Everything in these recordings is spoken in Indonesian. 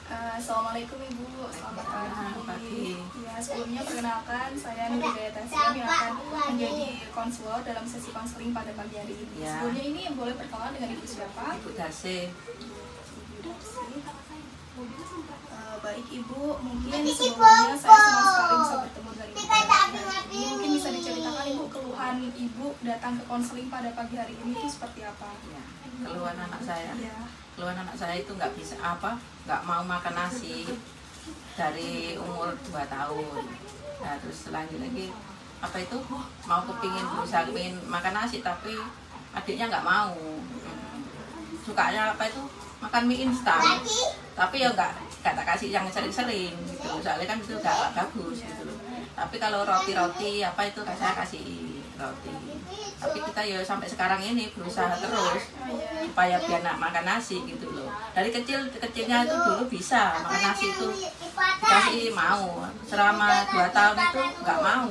Assalamualaikum Ibu, selamat pagi. Ya, sebelumnya perkenalkan saya Nur Hidayat Tasya yang akan menjadi konselor dalam sesi konseling pada pagi hari ini. Ya. Sebelumnya ini boleh perkenalan dengan Ibu siapa? Ibu Darsi. Baik Ibu, mungkin sebelumnya saya senang sekali bisa bertemu dengan Ibu. Mungkin bisa diceritakan Ibu keluhan Ibu datang ke konseling pada pagi hari ini itu seperti apa? Ya, keluhan anak saya. Ya. Keluhan anak saya itu nggak bisa nggak mau makan nasi dari umur 2 tahun. Nah, terus selanjutnya lagi mau berusaha kepingin makan nasi tapi adiknya nggak mau. Sukanya makan mie instan. Tapi ya nggak tak kasih yang sering-sering gitu. Soalnya kan itu nggak bagus gitu loh. Tapi kalau roti-roti saya kasih roti. Tapi kita ya sampai sekarang ini berusaha terus supaya biar nak makan nasi gitu loh. Dari kecilnya itu dulu bisa makan nasi itu dikasih mau. Selama 2 tahun itu nggak mau.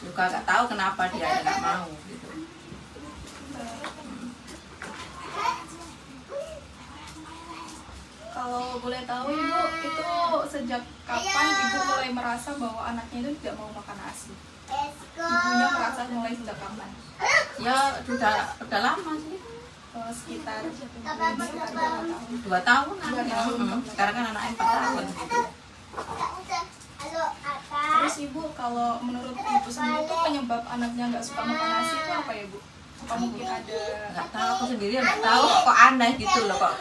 Juga nggak tahu kenapa dia nggak mau gitu. Kalau boleh tahu Ibu, itu sejak kapan Ibu mulai merasa bahwa anaknya itu tidak mau makan nasi? Ibunya merasa mulai sejak kapan? Ya udah lama sih. Sekitar 2 tahun. Sekarang kan anaknya 4 tahun gitu. Terus Ibu, kalau menurut Ibu sendiri itu penyebab anaknya nggak suka makan nasi itu apa ya Bu? Apa mungkin ada? Nggak tahu, aku sendiri nggak tahu kok aneh gitu loh, kok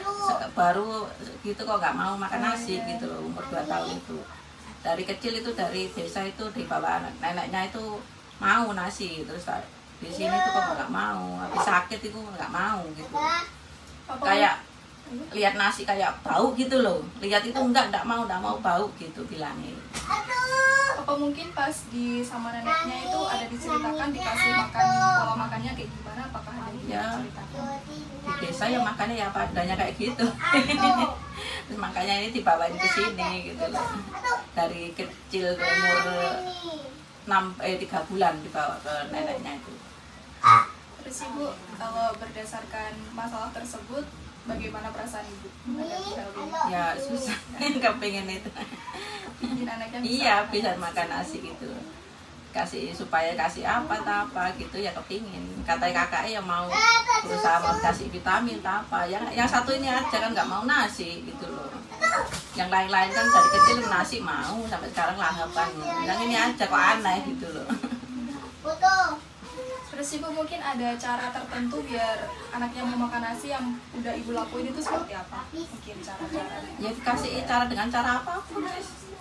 baru gitu kok nggak mau makan nasi gitu loh, umur 2 tahun itu. Dari kecil itu dari desa itu dibawa neneknya itu mau nasi, terus di sini tuh kok nggak mau, habis sakit itu nggak mau gitu. Kayak lihat nasi kayak bau gitu loh, lihat itu nggak mau bau gitu bilangnya. Apa mungkin pas sama neneknya itu ada diceritakan dikasih makan pola makannya kayak gimana? Apakah ada diceritakan? Di desa ya makannya ya padanya kayak gitu. Terus makanya ini dibawain ke sini gitu loh. Dari kecil umur 3 bulan dibawa ke neneknya itu. Terus Ibu, kalau berdasarkan masalah tersebut, bagaimana perasaan Ibu? Ya susah, kepengen itu. Iya, bisa makan nasi gitu. Supaya kasih apa gitu ya kepingin. Kata kakaknya ya mau berusaha mau kasih vitamin apa. Yang satu ini aja kan nggak mau nasi gitu loh. Yang lain-lain kan dari kecil nasi mau sampai sekarang langgapan. Yang ini aja kok aneh gitu loh. Terus Ibu mungkin ada cara tertentu biar anaknya mau makan nasi yang udah Ibu lakuin itu seperti apa? Mungkin cara-caranya. Ya dikasih dengan cara apapun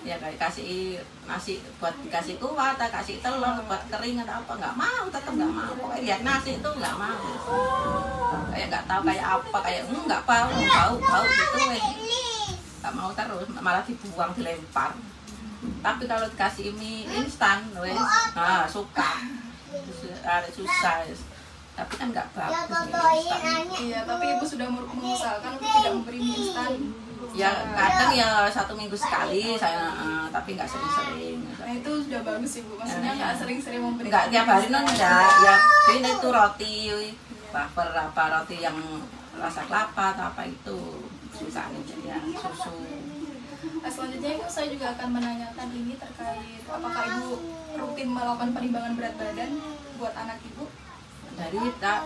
ya kayak kasih nasi buat dikasih kuah, kasih telur buat kering atau apa, nggak mau, tetap nggak mau. Pokoknya lihat nasi itu nggak mau. Kayak nggak tahu kayak apa, kayak nggak bau gitu nggak mau, terus malah dibuang, dilempar. Tapi kalau dikasih mie instan suka. Susah, tapi kan nggak bagus mie instan. Iya, tapi Ibu sudah mengusahakan untuk tidak memberi mie instan. Ya kadang ya 1 minggu sekali saya, tapi nggak sering-sering. Nah itu sudah bagus Ibu, maksudnya nggak sering-sering memberi. Nggak tiap hari enggak, ya ini itu roti wafer roti yang rasa kelapa atau apa itu susah nih ya, susu. Nah, selanjutnya Ibu, saya juga akan menanyakan ini terkait apakah Ibu rutin melakukan penimbangan berat badan buat anak Ibu?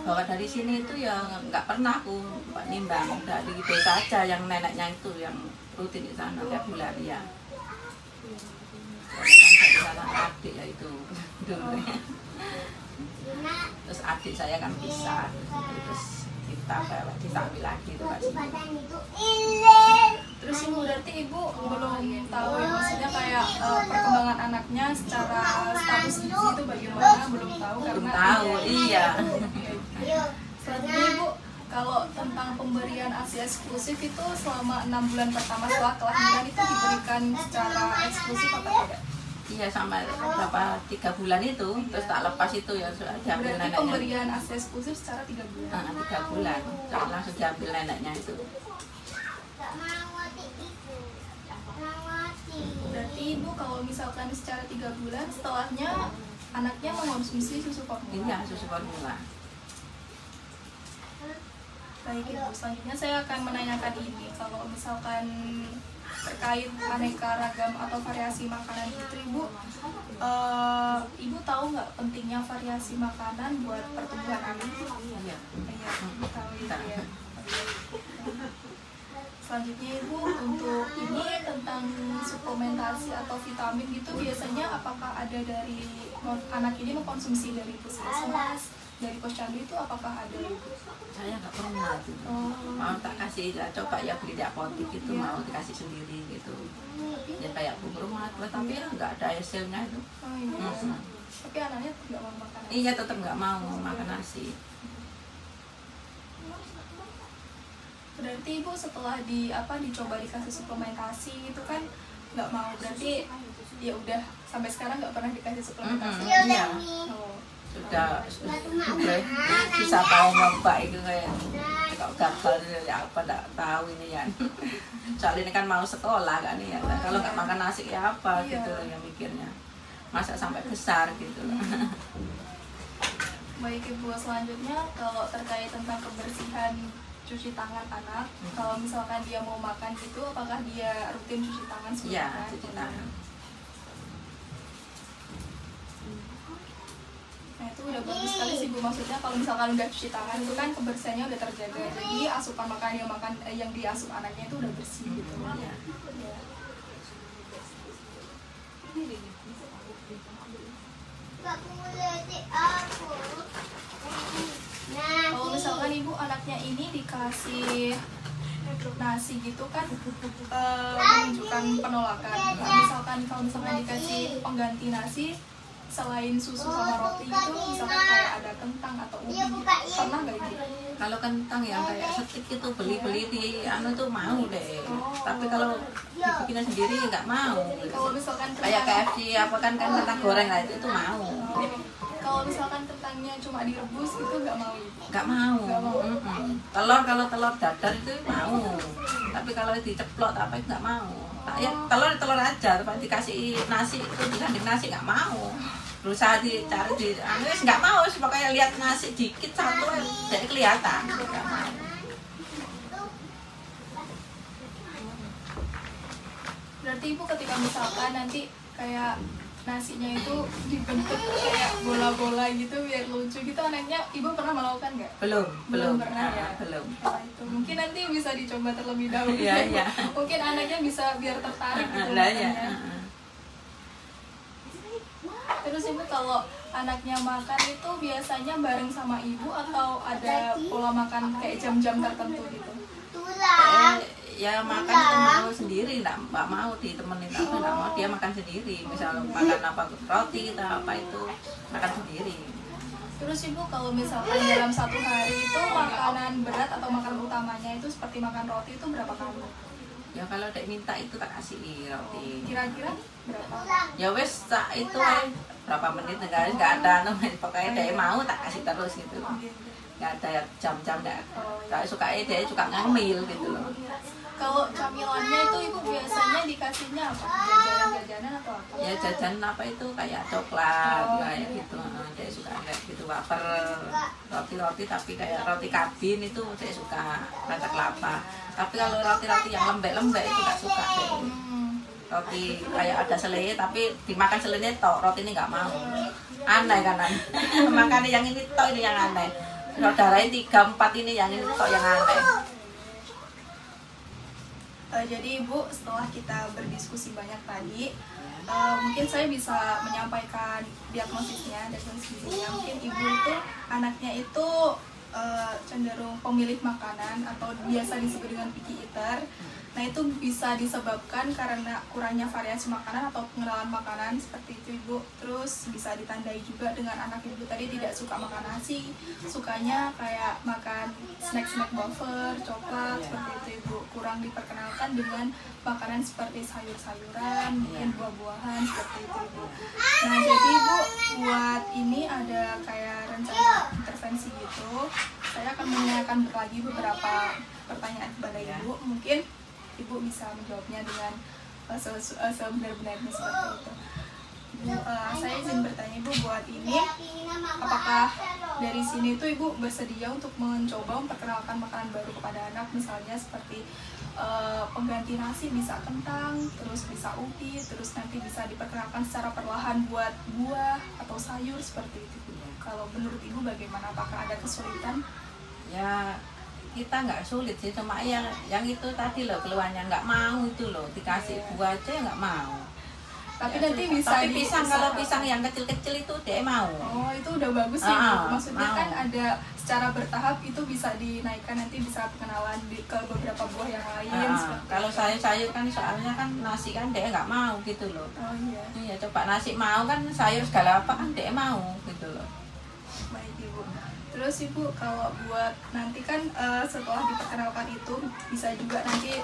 Bawa dari sini itu ya nggak pernah aku nimbang, dari desa aja yang neneknya itu yang rutin di sana tiap bulan ya. Kan dari sana adik ya itu dulu. Terus adik saya kan bisa, terus kita bawa diambil lagi itu kasih. Terus Ibu berarti Ibu belum tahu ya, maksudnya kayak perkembangan anaknya secara status gizi itu bagaimana, belum tahu karena belum tahu, iya. Selanjutnya Ibu, kalau tentang pemberian ASI eksklusif itu selama 6 bulan pertama setelah kelahiran itu diberikan secara eksklusif atau tidak? Iya, sampai berapa 3 bulan itu, terus tak lepas itu ya sudah diambil neneknya. Berarti pemberian ASI eksklusif secara 3 bulan? 3 bulan, langsung diambil neneknya itu. Berarti Ibu kalau misalkan secara 3 bulan setelahnya anaknya mengonsumsi susu formula? Iya, susu formula. Baik Ibu, selanjutnya saya akan menanyakan ini, kalau misalkan terkait aneka ragam atau variasi makanan itu Ibu, Ibu tahu nggak pentingnya variasi makanan buat pertumbuhan anak? Iya. Iya, tahu itu ya. Selanjutnya Ibu, untuk ini tentang suplementasi atau vitamin gitu, biasanya apakah ada dari anak ini mengkonsumsi dari puskesmas, dari posyandu itu apakah ada Ibu? Saya nggak pernah tuh. Mau tak kasih, coba ya beli di apotek gitu, mau dikasih sendiri gitu. Ya kayak bubur mat, tapi ya nggak ada hasilnya itu. Oh, iya. Tapi anaknya nggak mau makan nasi. Iya, tetap nggak mau makan nasi. Berarti Ibu setelah dicoba dikasih suplementasi itu kan nggak mau, berarti ya udah sampai sekarang nggak pernah dikasih suplementasi. Iya. Oh. Sudah susah tahu nyoba itu kayak kalau gagal ya apa nggak tahu ini ya. Soalnya ini kan mau sekolah kan ya. Kalau nggak makan nasi ya apa gitu yang mikirnya. Masa sampai besar gitu. Baik Ibu, selanjutnya kalau terkait tentang kebersihan cuci tangan anak, kalau misalkan dia mau makan gitu, apakah dia rutin cuci tangan sebelum Iya, makan? cuci tangan. Nah itu udah bagus sekali sih Bu, maksudnya kalau misalkan udah cuci tangan itu kan kebersihannya udah terjaga, jadi asupan makanan yang diasup anaknya itu udah bersih gitu. Iya. Ya. Kalau misalkan Ibu anaknya ini dikasih nasi gitu kan menunjukkan penolakan. Kalau misalkan dikasih pengganti nasi selain susu sama roti gitu, misalkan kayak ada kentang atau ubi, pernah nggak Ibu? Kalau kentang yang kayak setik itu beli di anu tuh mau deh. Tapi kalau dibikinnya sendiri nggak mau. Kalau misalkan Kayak KFC apa kan kentang goreng lah itu mau. Kalau misalkan kentangnya cuma direbus itu nggak mau Ibu? Nggak mau. Nggak mau. Kalau telur dadar itu mau. Tapi kalau diceplok apa itu nggak mau. Ya telur aja, tapi dikasih nasi itu disanding nasi nggak mau. Berusaha dicari nggak mau, pokoknya lihat nasi dikit satu jadi kelihatan nggak mau. Berarti Ibu ketika misalkan nanti kayak nasinya itu dibentuk kayak bola-bola gitu biar lucu gitu, anaknya Ibu pernah melakukan nggak? Belum pernah ya. Belum. Nah, itu mungkin nanti bisa dicoba terlebih dahulu. Iya. Mungkin anaknya bisa biar tertarik gitu. Ya. Terus Ibu kalau anaknya makan itu biasanya bareng sama Ibu atau ada pola makan kayak jam-jam tertentu gitu? Ya makan itu mau sendiri, nggak mau ditemenin apa, nggak mau, dia makan sendiri. Misal makan apa roti kita apa itu makan sendiri. Terus Ibu kalau misalkan dalam satu hari itu makanan berat atau makanan utamanya itu seperti makan roti itu berapa kali? Ya kalau dek minta itu tak kasih roti. Kira-kira berapa? Ya wes tak itu berapa menit nggak ada pokoknya dek mau tak kasih terus gitu. Nggak ada jam-jam nggak. Tak suka dia suka ngambil gitu loh. Kalau camilannya itu Ibu biasanya dikasihnya apa? Jajanan-jajanan atau apa? Ya jajan apa itu kayak coklat kayak gitu. Dia suka kayak gitu wafer, roti-roti tapi kayak roti kabin itu dia suka rasa kelapa. Tapi kalau roti-roti yang lembek-lembek itu nggak suka deh. Roti kayak ada selai tapi dimakan selainya tok, roti ini nggak mau. Aneh kan aneh. Makanya yang ini tok ini yang aneh. Saudaranya 3, 4 ini yang ini tok yang aneh. Jadi Ibu, setelah kita berdiskusi banyak tadi, mungkin saya bisa menyampaikan diagnosisnya, diagnosisnya. Mungkin Ibu itu anaknya itu cenderung pemilih makanan atau biasa disebut dengan picky eater. Nah itu bisa disebabkan karena kurangnya variasi makanan atau pengenalan makanan seperti itu Ibu. Terus bisa ditandai juga dengan anak Ibu tadi tidak suka makan nasi, sukanya kayak makan snack-snack wafer, coklat seperti itu Ibu. Kurang diperkenalkan dengan makanan seperti sayur-sayuran, mungkin buah-buahan seperti itu Ibu. Nah jadi Ibu buat ini ada kayak rencana intervensi gitu. Saya akan menanyakan lagi beberapa pertanyaan kepada Ibu. Mungkin Ibu bisa menjawabnya dengan sebenar-benarnya seperti itu. Saya izin bertanya Ibu buat ini, apakah dari sini tuh Ibu bersedia untuk mencoba memperkenalkan makanan baru kepada anak, misalnya seperti pengganti nasi bisa kentang, terus bisa ubi, terus nanti bisa diperkenalkan secara perlahan buat buah atau sayur seperti itu. Kalau menurut Ibu bagaimana? Apakah ada kesulitan? Ya kita nggak sulit sih, cuma yang itu tadi loh keluarnya nggak mau itu loh, dikasih buah aja nggak mau. Tapi Ya, nanti bisa tapi pisang, kalau pisang yang kecil-kecil itu dia mau. Oh, itu udah bagus sih Bu. Maksudnya mau. kan ada secara bertahap itu bisa dinaikkan, nanti bisa pengenalan ke beberapa buah yang lain. Kalau sayur kan soalnya kan nasi kan dia nggak mau gitu loh. Oh iya. Iya, coba nasi mau kan, sayur segala apa kan dia mau gitu loh. Baik Ibu. Terus Ibu kalau buat nanti kan setelah diperkenalkan itu bisa juga nanti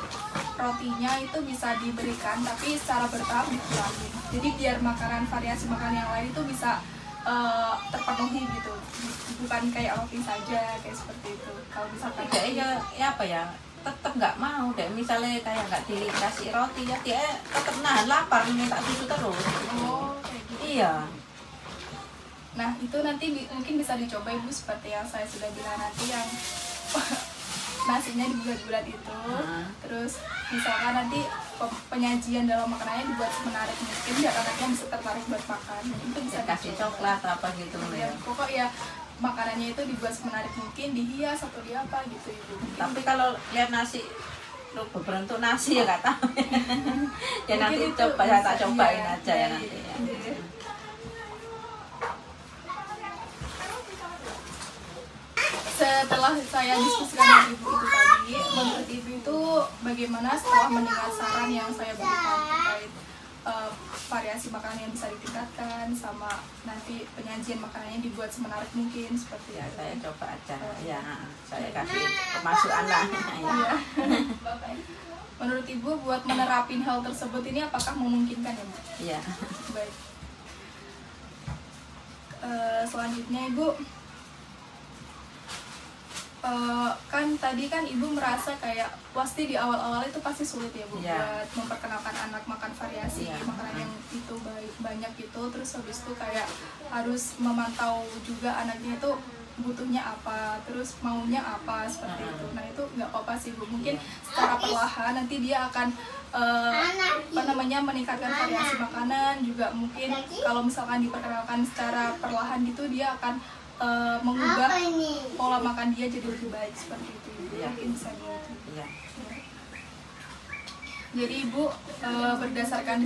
rotinya itu bisa diberikan tapi secara bertahap dikurangi. Jadi biar variasi makanan yang lain itu bisa terpenuhi gitu. Bukan kayak roti saja kayak seperti itu. Kalau misalkan Ya apa ya? Tetap nggak mau deh, misalnya kayak nggak dikasih roti ya dia tetap nahan lapar, minta susu terus. Oh, kayak gitu. Iya. Nah itu nanti mungkin bisa dicoba Ibu seperti yang saya sudah bilang nanti yang nasinya dibulat-bulat itu. Terus misalkan nanti penyajian dalam makanannya dibuat menarik mungkin biar anaknya bisa tertarik buat makan. Itu bisa kasih coklat apa gitu ya. Pokok ya makanannya itu dibuat menarik mungkin, dihias atau di apa gitu Ibu. Tapi kalau lihat nasi lu berbentuk nasi ya nggak tahu. Ya nanti coba ya, tak cobain aja ya nanti ya. Setelah saya diskusikan dengan Ibu itu tadi, menurut Ibu itu bagaimana setelah mendengar saran yang saya berikan terkait variasi makanan yang bisa ditingkatkan sama nanti penyajian makanannya dibuat semenarik mungkin seperti Ya, itu. saya coba aja. Ya, saya kasih pemasukan lah. Ya. Menurut Ibu buat menerapin hal tersebut ini apakah memungkinkan ya, Bu? Iya. Baik. Selanjutnya Ibu, kan tadi kan Ibu merasa kayak pasti di awal-awal itu pasti sulit ya Bu buat memperkenalkan anak makan variasi makanan yang itu banyak gitu, terus habis itu kayak harus memantau juga anaknya itu butuhnya apa, terus maunya apa seperti itu. Nah itu nggak apa-apa sih Bu, mungkin secara perlahan nanti dia akan meningkatkan variasi makanan juga. Mungkin kalau misalkan diperkenalkan secara perlahan gitu dia akan mengubah pola makan dia jadi lebih baik seperti itu. Mungkin bisa gitu. Jadi Ibu berdasarkan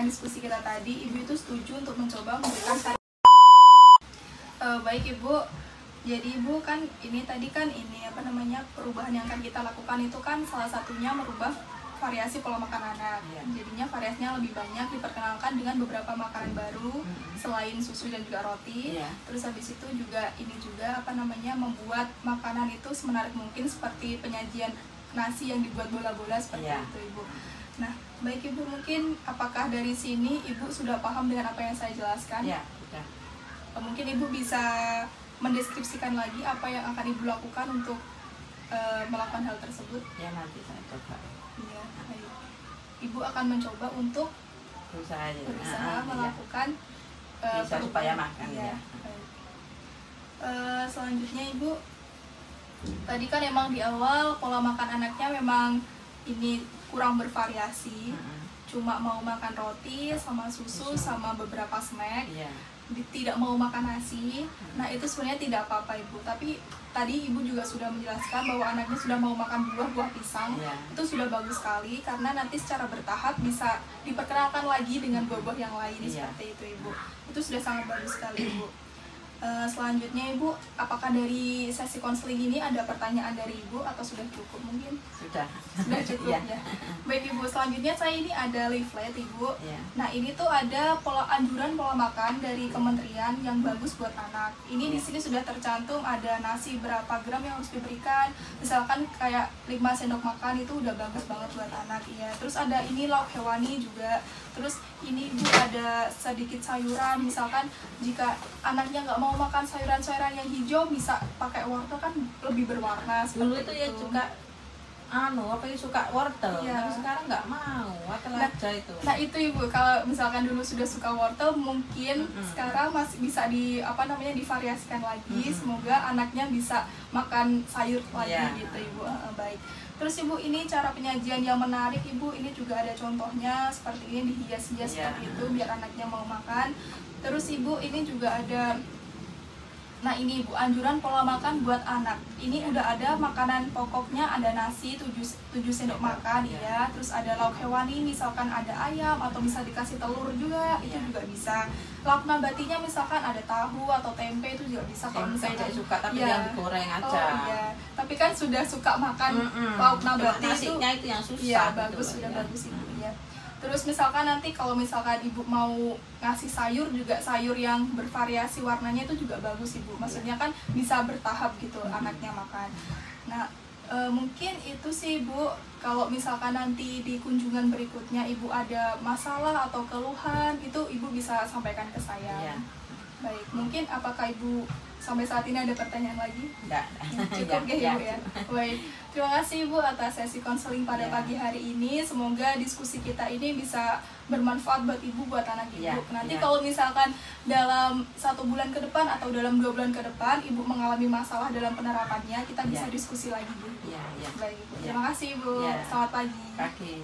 diskusi kita tadi, Ibu itu setuju untuk mencoba memberikan baik Ibu. Jadi Ibu kan ini tadi kan perubahan yang akan kita lakukan itu kan salah satunya merubah variasi pola makan anak. Jadinya variasinya lebih banyak, diperkenalkan dengan beberapa makanan baru selain susu dan juga roti. Terus habis itu juga membuat makanan itu semenarik mungkin seperti penyajian nasi yang dibuat bola-bola seperti itu Ibu. Nah, baik Ibu, mungkin apakah dari sini Ibu sudah paham dengan apa yang saya jelaskan? Ya, sudah. Mungkin Ibu bisa mendeskripsikan lagi apa yang akan Ibu lakukan untuk melakukan hal tersebut? Ya, nanti saya coba. Iya, baik. Ibu akan mencoba untuk berusaha melakukan bisa supaya makan ya. Selanjutnya Ibu, tadi kan emang di awal pola makan anaknya memang ini kurang bervariasi, cuma mau makan roti sama susu sama beberapa snack, tidak mau makan nasi. Nah itu sebenarnya tidak apa-apa Ibu, tapi tadi Ibu juga sudah menjelaskan bahwa anaknya sudah mau makan buah pisang. Itu sudah bagus sekali karena nanti secara bertahap bisa diperkenalkan lagi dengan buah-buah yang lain seperti itu Ibu. Itu sudah sangat bagus sekali Ibu. Selanjutnya Ibu, apakah dari sesi konseling ini ada pertanyaan dari Ibu atau sudah cukup mungkin? Sudah cukup ya. Baik Ibu, selanjutnya saya ini ada leaflet Ibu. Nah ini tuh ada anjuran pola makan dari kementerian yang bagus buat anak. Ini di sini sudah tercantum ada nasi berapa gram yang harus diberikan. Misalkan kayak 5 sendok makan itu udah bagus banget buat anak ya. Terus ada ini lauk hewani juga. Terus ini Ibu ada sedikit sayuran, misalkan jika anaknya nggak mau makan sayuran-sayuran yang hijau bisa pakai wortel kan lebih berwarna. Dulu itu ya juga suka wortel. Iya. Tapi sekarang nggak mau, wortel Nah, aja itu. Nah itu Ibu, kalau misalkan dulu sudah suka wortel, mungkin sekarang masih bisa divariasikan lagi. Semoga anaknya bisa makan sayur lagi Iya. gitu Ibu. Baik. Terus Ibu, ini cara penyajian yang menarik Ibu, ini juga ada contohnya seperti ini, dihias-hias Iya. seperti itu biar anaknya mau makan. Terus Ibu, ini juga ada, nah ini Ibu, anjuran pola makan buat anak. Ini udah ada makanan pokoknya, ada nasi 7 sendok makan ya. Terus ada lauk hewani, misalkan ada ayam atau bisa dikasih telur juga, itu juga bisa. Lauk nabatinya misalkan ada tahu atau tempe, itu juga bisa kalau Tempe misalkan tidak suka, tapi Iya. yang digoreng aja. Oh iya, tapi kan sudah suka makan lauk Cuma nabati nasinya itu yang susah. Iya, gitu bagus, loh, sudah ya. bagus Ibu ya. Terus misalkan nanti kalau misalkan Ibu mau ngasih sayur juga, sayur yang bervariasi warnanya itu juga bagus Ibu. Maksudnya kan bisa bertahap gitu anaknya makan. Nah, mungkin itu sih Ibu. Kalau misalkan nanti di kunjungan berikutnya Ibu ada masalah atau keluhan, itu Ibu bisa sampaikan ke saya. Iya. Baik, mungkin apakah Ibu sampai saat ini ada pertanyaan lagi? Enggak. Cukup ya Ibu ya. Baik, terima kasih Ibu atas sesi konseling pada pagi hari ini. Semoga diskusi kita ini bisa bermanfaat buat Ibu, buat anak Ibu. Nanti kalau misalkan dalam 1 bulan ke depan atau dalam 2 bulan ke depan Ibu mengalami masalah dalam penerapannya, kita bisa diskusi lagi Bu. Iya. Baik Ibu, terima kasih Ibu. Iya. Selamat pagi. Kaki.